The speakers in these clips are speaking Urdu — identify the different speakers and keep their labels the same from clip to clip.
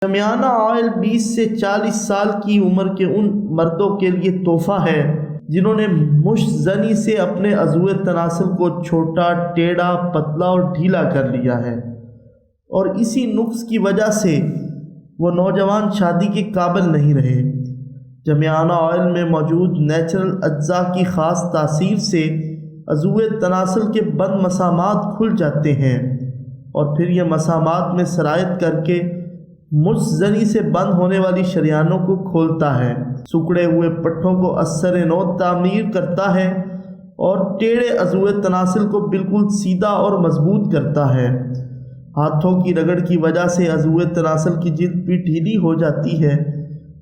Speaker 1: شامیانہ آئل 20 سے 40 سال کی عمر کے ان مردوں کے لیے تحفہ ہے جنہوں نے مشت زنی سے اپنے عضو تناسل کو چھوٹا، ٹیڑھا، پتلا اور ڈھیلا کر لیا ہے، اور اسی نقص کی وجہ سے وہ نوجوان شادی کے قابل نہیں رہے۔ شامیانہ آئل میں موجود نیچرل اجزاء کی خاص تاثیر سے عضو تناسل کے بند مسامات کھل جاتے ہیں اور پھر یہ مسامات میں سرایت کر کے مشت زنی سے بند ہونے والی شریانوں کو کھولتا ہے، سکڑے ہوئے پٹھوں کو اثر نو تعمیر کرتا ہے اور ٹیڑھے عضو تناسل کو بالکل سیدھا اور مضبوط کرتا ہے۔ ہاتھوں کی رگڑ کی وجہ سے عضو تناسل کی جلد بھی ڈھیلی ہو جاتی ہے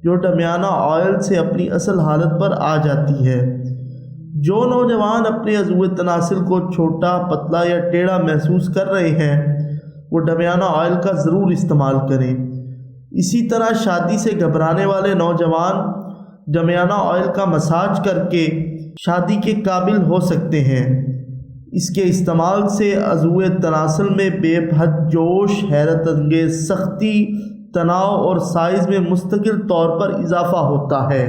Speaker 1: جو شامیانہ آئل سے اپنی اصل حالت پر آ جاتی ہے۔ جو نوجوان اپنے عضو تناسل کو چھوٹا، پتلا یا ٹیڑھا محسوس کر رہے ہیں وہ شامیانہ آئل کا ضرور استعمال کریں۔ اسی طرح شادی سے گھبرانے والے نوجوان شامیانہ آئل کا مساج کر کے شادی کے قابل ہو سکتے ہیں۔ اس کے استعمال سے عضو تناسل میں بے حد جوش، حیرت انگیز سختی، تناؤ اور سائز میں مستقل طور پر اضافہ ہوتا ہے۔